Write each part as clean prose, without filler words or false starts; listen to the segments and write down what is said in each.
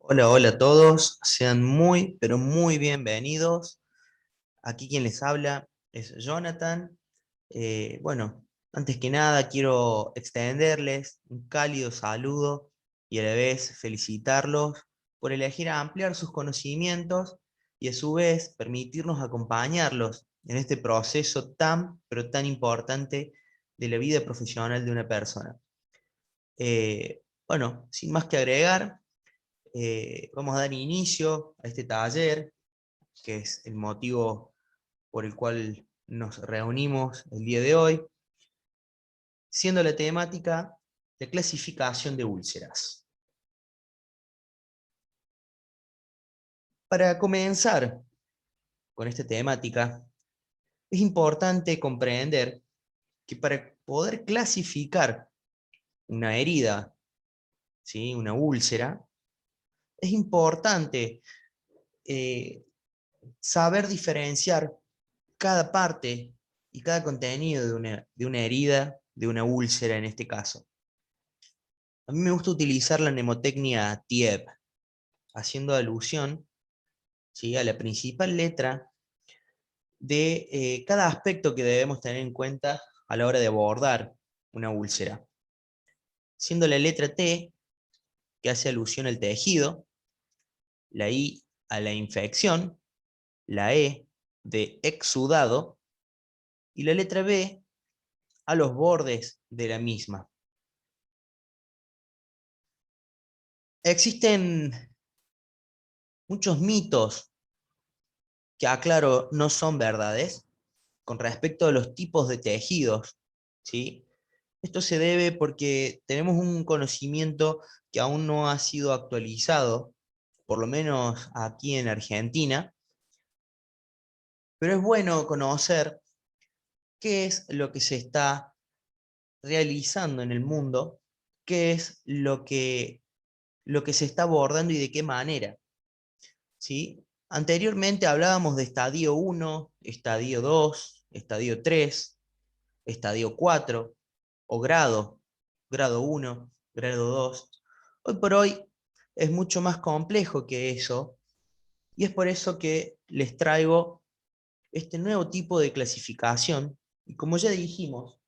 Hola, hola a todos, sean muy, pero muy bienvenidos. Aquí quien les habla es Jonathan. Bueno, antes que nada quiero extenderles un cálido saludo y a la vez felicitarlos por elegir ampliar sus conocimientos y a su vez permitirnos acompañarlos en este proceso tan, pero tan importante de la vida profesional de una persona. Bueno, sin más que agregar, vamos a dar inicio a este taller, que es el motivo por el cual nos reunimos el día de hoy, siendo la temática de clasificación de úlceras. Para comenzar con esta temática, es importante comprender que para poder clasificar una herida, ¿sí? Una úlcera, es importante eh, saber diferenciar cada parte y cada contenido de una herida, de una úlcera en este caso. A mí me gusta utilizar la mnemotecnia TIEB, haciendo alusión, ¿sí?, a la principal letra de cada aspecto que debemos tener en cuenta a la hora de abordar una úlcera. Siendo la letra T, que hace alusión al tejido, la I a la infección, la E de exudado, y la letra B a los bordes de la misma. Existen muchos mitos que, aclaro, no son verdades con respecto a los tipos de tejidos, ¿sí? Esto se debe porque tenemos un conocimiento que aún no ha sido actualizado, por lo menos aquí en Argentina, pero es bueno conocer qué es lo que se está realizando en el mundo, qué es lo que se está abordando y de qué manera, ¿sí? Anteriormente hablábamos de estadio 1, estadio 2, estadio 3, estadio 4 o grado 1, grado 2. Hoy por hoy es mucho más complejo que eso y es por eso que les traigo este nuevo tipo de clasificación. Y como ya dijimos,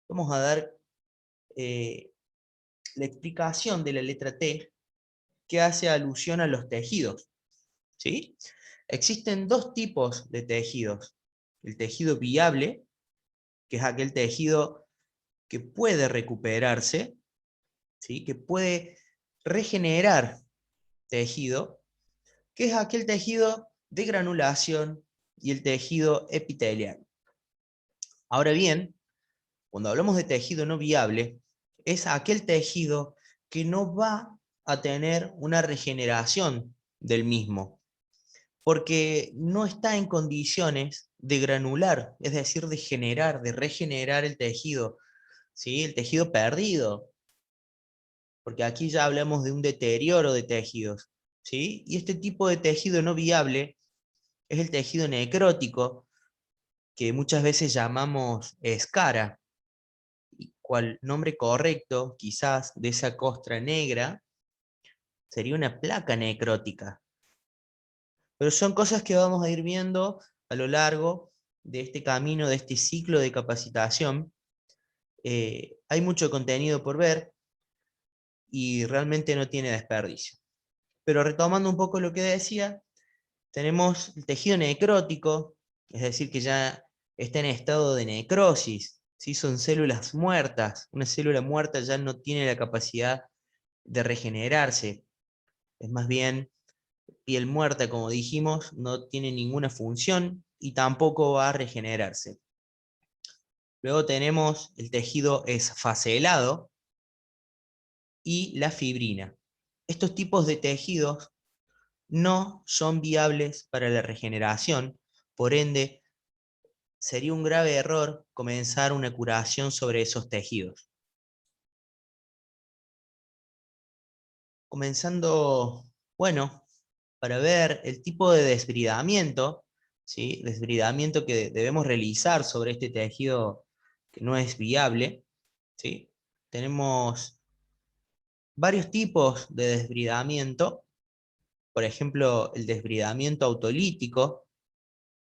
vamos a dar eh, la explicación de la letra T que hace alusión a los tejidos, ¿sí? Existen dos tipos de tejidos. El tejido viable, que es aquel tejido que puede recuperarse, ¿sí?, que puede regenerar tejido, que es aquel tejido de granulación y el tejido epitelial. Ahora bien, cuando hablamos de tejido no viable, es aquel tejido que no va a tener una regeneración del mismo, porque no está en condiciones de granular, es decir, de generar, de regenerar el tejido, ¿sí?, el tejido perdido, porque aquí ya hablamos de un deterioro de tejidos, ¿sí? Y este tipo de tejido no viable es el tejido necrótico, que muchas veces llamamos escara, cual nombre correcto, quizás, de esa costra negra, sería una placa necrótica. Pero son cosas que vamos a ir viendo a lo largo de este camino, de este ciclo de capacitación. Hay mucho contenido por ver y realmente no tiene desperdicio. Pero retomando un poco lo que decía, tenemos el tejido necrótico, es decir, que ya está en estado de necrosis, ¿sí? Son células muertas. Una célula muerta ya no tiene la capacidad de regenerarse. Es más bien piel muerta, como dijimos, no tiene ninguna función y tampoco va a regenerarse. Luego tenemos el tejido esfacelado y la fibrina. Estos tipos de tejidos no son viables para la regeneración, por ende, sería un grave error comenzar una curación sobre esos tejidos. Comenzando, bueno, para ver el tipo de desbridamiento, ¿sí?, desbridamiento que debemos realizar sobre este tejido que no es viable, ¿sí? Tenemos varios tipos de desbridamiento, por ejemplo, el desbridamiento autolítico,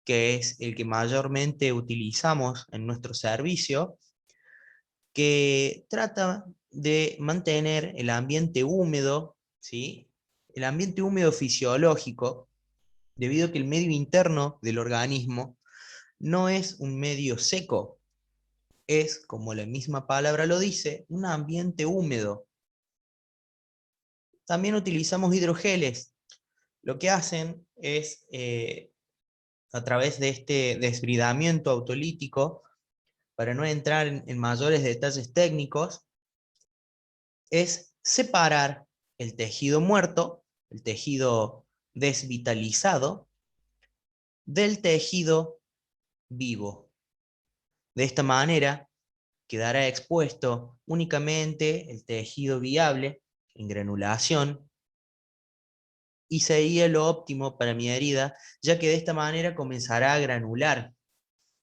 que es el que mayormente utilizamos en nuestro servicio, que trata de mantener el ambiente húmedo, ¿sí? El ambiente húmedo fisiológico, debido a que el medio interno del organismo no es un medio seco, es, como la misma palabra lo dice, un ambiente húmedo. También utilizamos hidrogeles. Lo que hacen es, a través de este desbridamiento autolítico, para no entrar en mayores detalles técnicos, es separar el tejido muerto, el tejido desvitalizado, del tejido vivo. De esta manera quedará expuesto únicamente el tejido viable en granulación, y sería lo óptimo para mi herida, ya que de esta manera comenzará a granular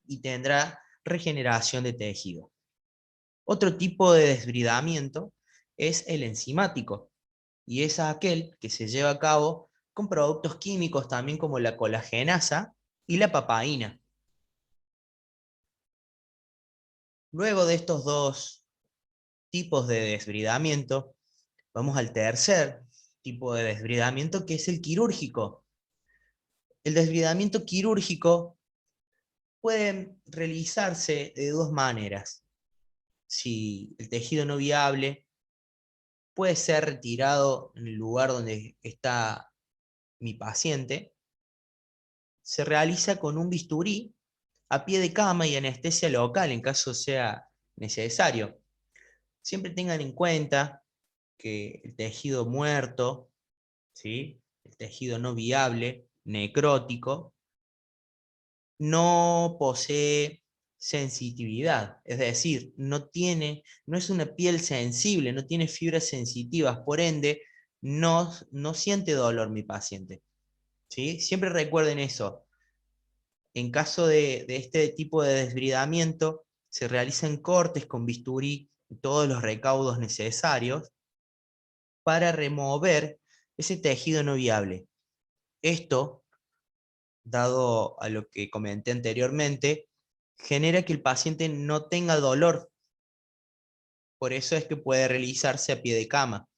y tendrá regeneración de tejido. Otro tipo de desbridamiento es el enzimático, y es aquel que se lleva a cabo con productos químicos también como la colagenasa y la papaína. Luego de estos dos tipos de desbridamiento, vamos al tercer tipo de desbridamiento, que es el quirúrgico. El desbridamiento quirúrgico puede realizarse de dos maneras. Si el tejido no viable puede ser retirado en el lugar donde está mi paciente, se realiza con un bisturí a pie de cama y anestesia local en caso sea necesario. Siempre tengan en cuenta que el tejido muerto, ¿sí?, el tejido no viable, necrótico, no posee sensitividad, es decir, no es una piel sensible, no tiene fibras sensitivas, por ende, no siente dolor mi paciente, ¿sí? Siempre recuerden eso. En caso de este tipo de desbridamiento, se realizan cortes con bisturí y todos los recaudos necesarios para remover ese tejido no viable. Esto, dado a lo que comenté anteriormente, genera que el paciente no tenga dolor. Por eso es que puede realizarse a pie de cama.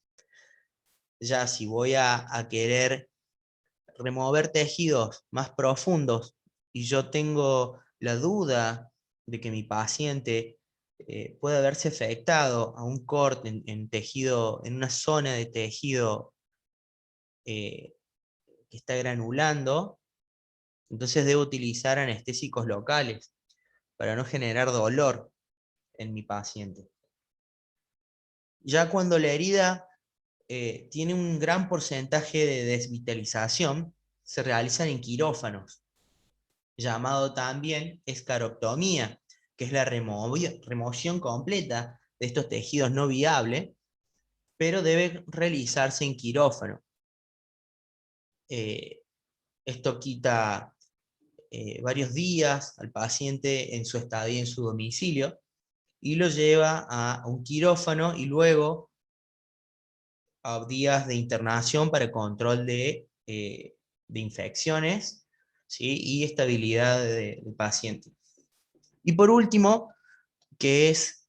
Ya si voy a querer remover tejidos más profundos y yo tengo la duda de que mi paciente puede verse afectado a un corte en tejido, en una zona de tejido que está granulando, entonces debo utilizar anestésicos locales para no generar dolor en mi paciente. Ya cuando la herida tiene un gran porcentaje de desvitalización, se realizan en quirófanos, llamado también escaroptomía, que es la remoción completa de estos tejidos no viables, pero debe realizarse en quirófano. Eh, Esto quita varios días al paciente en su estadía en su domicilio y lo lleva a un quirófano y luego a días de internación para control de infecciones, ¿sí?, y estabilidad del paciente. Y por último, que es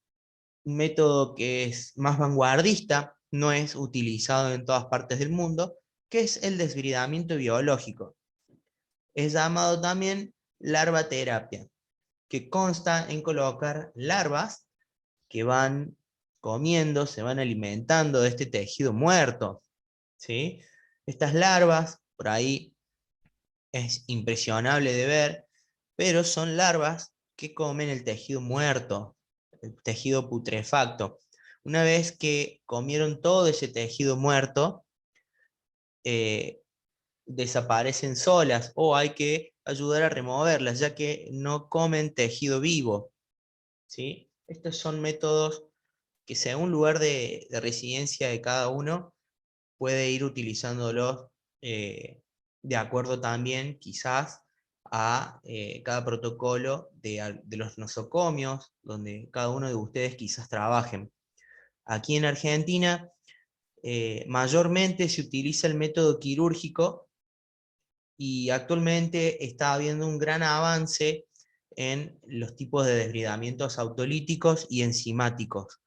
un método que es más vanguardista, no es utilizado en todas partes del mundo, que es el desbridamiento biológico. Es llamado también larvaterapia, que consta en colocar larvas que van comiendo, se van alimentando de este tejido muerto, ¿sí? Estas larvas, por ahí es impresionable de ver, pero son larvas que comen el tejido muerto, el tejido putrefacto. Una vez que comieron todo ese tejido muerto, eh, desaparecen solas o hay que ayudar a removerlas, ya que no comen tejido vivo, ¿sí? Estos son métodos que, según lugar de residencia de cada uno, puede ir utilizándolos de acuerdo también quizás a cada protocolo de los nosocomios, donde cada uno de ustedes quizás trabajen. Aquí en Argentina Mayormente se utiliza el método quirúrgico y actualmente está habiendo un gran avance en los tipos de desbridamientos autolíticos y enzimáticos.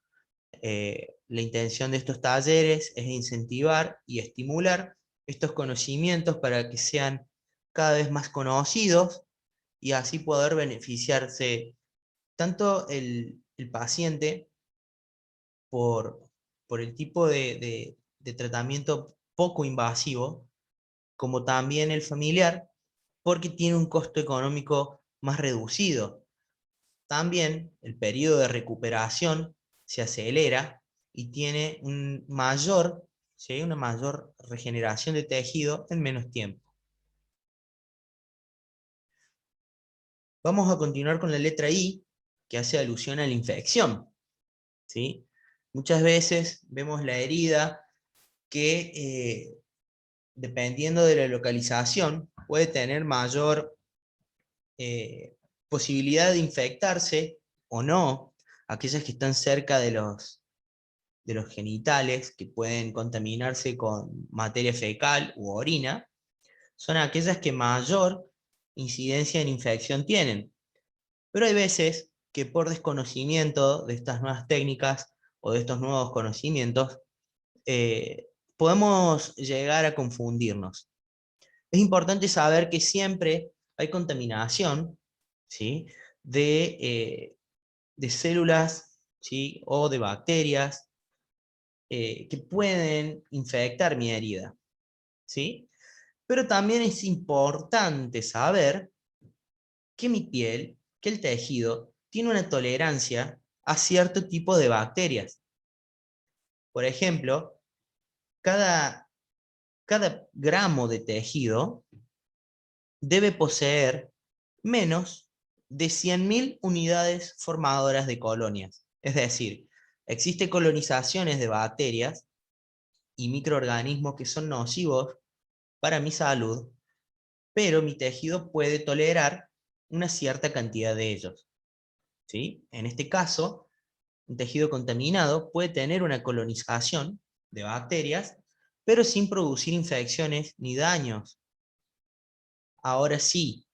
La intención de estos talleres es incentivar y estimular estos conocimientos para que sean cada vez más conocidos y así poder beneficiarse tanto el paciente por, por el tipo de tratamiento poco invasivo, como también el familiar, porque tiene un costo económico más reducido. También el periodo de recuperación se acelera y tiene ¿sí? Una mayor regeneración de tejido en menos tiempo. Vamos a continuar con la letra I, que hace alusión a la infección, ¿sí? Muchas veces vemos la herida que, dependiendo de la localización, puede tener mayor eh, posibilidad de infectarse o no. Aquellas que están cerca de los genitales, que pueden contaminarse con materia fecal u orina, son aquellas que mayor incidencia en infección tienen. Pero hay veces que por desconocimiento de estas nuevas técnicas o de estos nuevos conocimientos, podemos llegar a confundirnos. Es importante saber que siempre hay contaminación, ¿sí? de células, ¿sí? O de bacterias que pueden infectar mi herida, ¿sí? Pero también es importante saber que mi piel, que el tejido, tiene una tolerancia a cierto tipo de bacterias. Por ejemplo, cada, cada gramo de tejido debe poseer menos de 100.000 unidades formadoras de colonias. Es decir, existen colonizaciones de bacterias y microorganismos que son nocivos para mi salud, pero mi tejido puede tolerar una cierta cantidad de ellos, ¿sí? En este caso, un tejido contaminado puede tener una colonización de bacterias, pero sin producir infecciones ni daños. Ahora sí,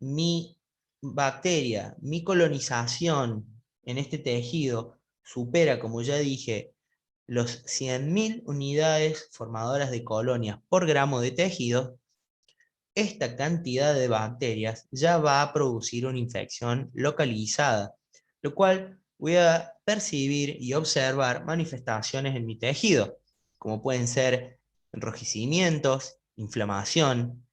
mi bacteria, mi colonización en este tejido supera, como ya dije, los 100.000 unidades formadoras de colonias por gramo de tejido, esta cantidad de bacterias ya va a producir una infección localizada, lo cual voy a percibir y observar manifestaciones en mi tejido, como pueden ser enrojecimientos, inflamación,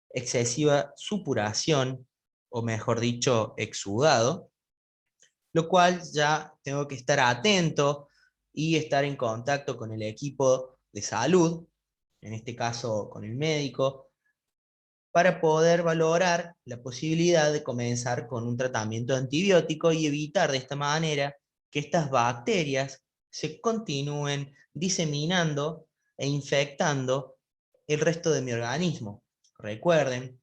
excesiva supuración, o mejor dicho, exudado, lo cual ya tengo que estar atento y estar en contacto con el equipo de salud, en este caso con el médico, para poder valorar la posibilidad de comenzar con un tratamiento antibiótico y evitar de esta manera que estas bacterias se continúen diseminando e infectando el resto de mi organismo. Recuerden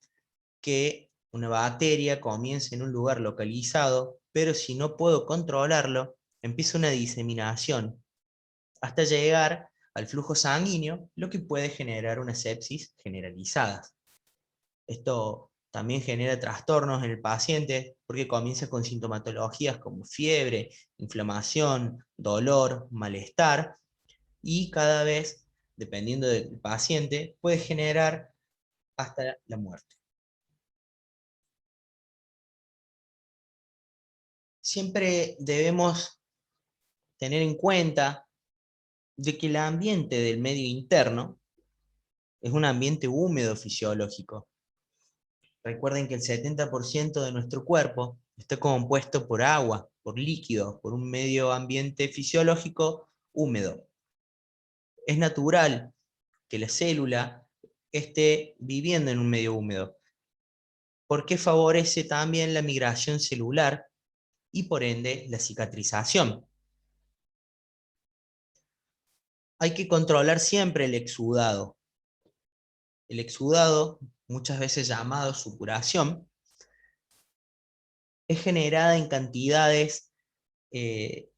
que una bacteria comienza en un lugar localizado, pero si no puedo controlarlo, empieza una diseminación hasta llegar al flujo sanguíneo, lo que puede generar una sepsis generalizada. Esto también genera trastornos en el paciente porque comienza con sintomatologías como fiebre, inflamación, dolor, malestar y cada vez, dependiendo del paciente, puede generar hasta la muerte. Siempre debemos tener en cuenta de que el ambiente del medio interno es un ambiente húmedo fisiológico. Recuerden que el 70% de nuestro cuerpo está compuesto por agua, por líquidos, por un medio ambiente fisiológico húmedo. Es natural que la célula esté viviendo en un medio húmedo, porque favorece también la migración celular y por ende la cicatrización. Hay que controlar siempre el exudado. El exudado, muchas veces llamado supuración, es generada en cantidades eh,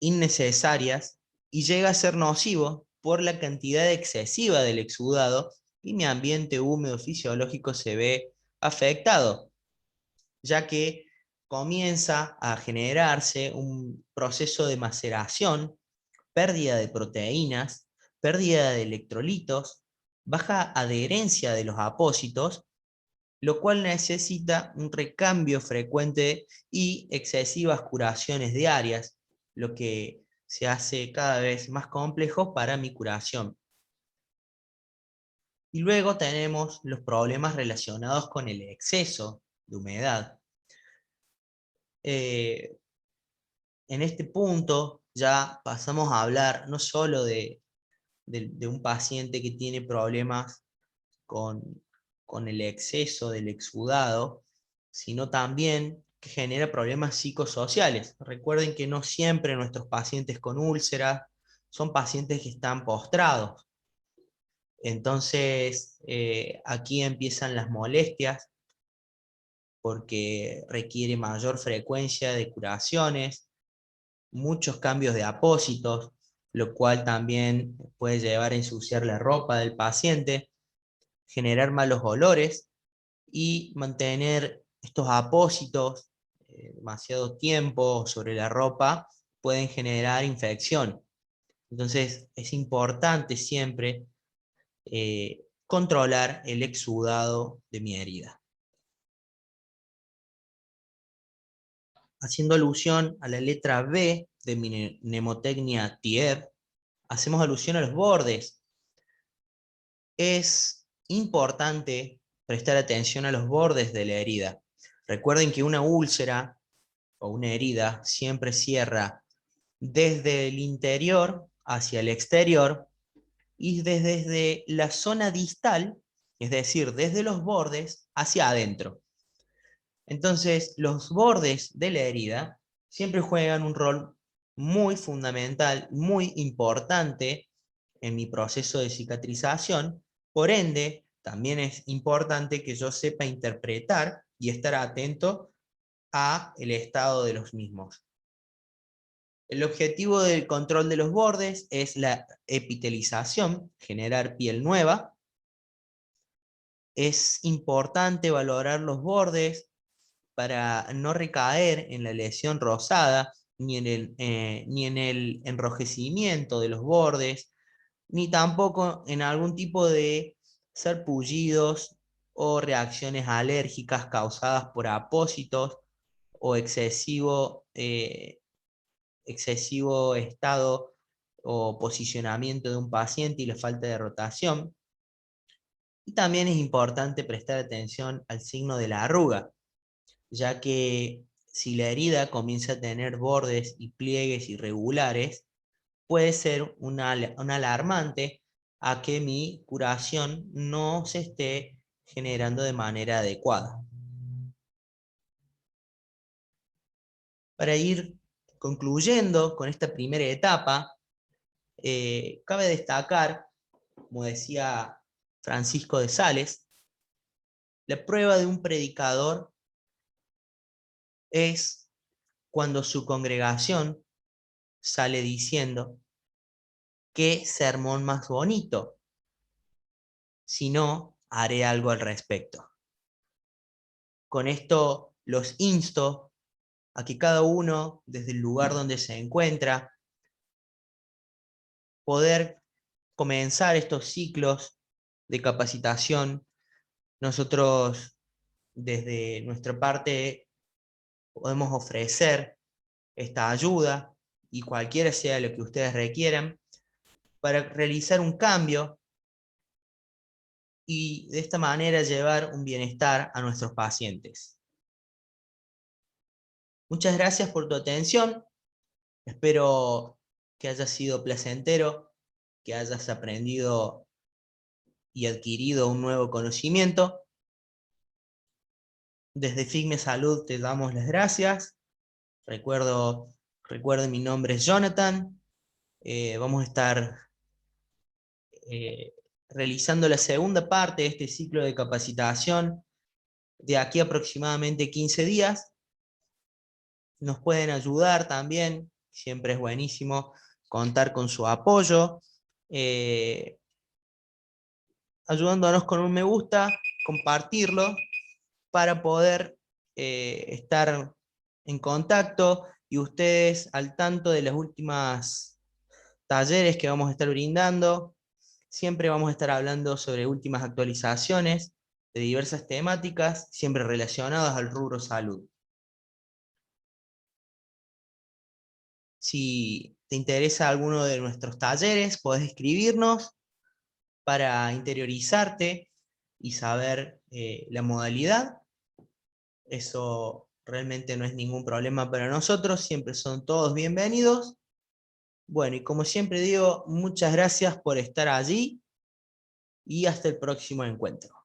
innecesarias y llega a ser nocivo por la cantidad excesiva del exudado y mi ambiente húmedo fisiológico se ve afectado, ya que comienza a generarse un proceso de maceración, pérdida de proteínas, pérdida de electrolitos, baja adherencia de los apósitos, lo cual necesita un recambio frecuente y excesivas curaciones diarias, lo que se hace cada vez más complejo para mi curación. Y luego tenemos los problemas relacionados con el exceso de humedad. En este punto ya pasamos a hablar no solo de un paciente que tiene problemas con, con el exceso del exudado, sino también que genera problemas psicosociales. Recuerden que no siempre nuestros pacientes con úlceras son pacientes que están postrados. Entonces, aquí empiezan las molestias porque requiere mayor frecuencia de curaciones, muchos cambios de apósitos, lo cual también puede llevar a ensuciar la ropa del paciente, generar malos olores y mantener estos apósitos demasiado tiempo sobre la ropa pueden generar infección. Entonces es importante siempre controlar el exudado de mi herida. Haciendo alusión a la letra B de mi mnemotecnia TIEB, hacemos alusión a los bordes. Es importante prestar atención a los bordes de la herida. Recuerden que una úlcera o una herida siempre cierra desde el interior hacia el exterior y desde la zona distal, es decir, desde los bordes hacia adentro. Entonces, los bordes de la herida siempre juegan un rol muy fundamental, muy importante en mi proceso de cicatrización. Por ende, también es importante que yo sepa interpretar y estar atento a el estado de los mismos. El objetivo del control de los bordes es la epitelización, generar piel nueva. Es importante valorar los bordes para no recaer en la lesión rosada, ni en el enrojecimiento de los bordes, ni tampoco en algún tipo de sarpullidos o reacciones alérgicas causadas por apósitos o excesivo estado o posicionamiento de un paciente y la falta de rotación. Y también es importante prestar atención al signo de la arruga, ya que si la herida comienza a tener bordes y pliegues irregulares, puede ser un alarmante a que mi curación no se esté generando de manera adecuada. Para ir concluyendo con esta primera etapa, cabe destacar, como decía Francisco de Sales, la prueba de un predicador es cuando su congregación sale diciendo: qué sermón más bonito, si no, haré algo al respecto. Con esto los insto a que cada uno, desde el lugar donde se encuentra, poder comenzar estos ciclos de capacitación. Nosotros, desde nuestra parte, podemos ofrecer esta ayuda y cualquiera sea lo que ustedes requieran para realizar un cambio y de esta manera llevar un bienestar a nuestros pacientes. Muchas gracias por tu atención. Espero que haya sido placentero, que hayas aprendido y adquirido un nuevo conocimiento. Desde Figme Salud te damos las gracias. Recuerden, mi nombre es Jonathan. Vamos a estar realizando la segunda parte de este ciclo de capacitación de aquí aproximadamente 15 días. Nos pueden ayudar también, siempre es buenísimo contar con su apoyo, ayudándonos con un me gusta, compartirlo, para poder estar en contacto y ustedes al tanto de las últimas talleres que vamos a estar brindando. Siempre vamos a estar hablando sobre últimas actualizaciones de diversas temáticas, siempre relacionadas al rubro salud. Si te interesa alguno de nuestros talleres, podés escribirnos para interiorizarte y saber la modalidad. Eso realmente no es ningún problema para nosotros, siempre son todos bienvenidos. Bueno, y como siempre digo, muchas gracias por estar allí y hasta el próximo encuentro.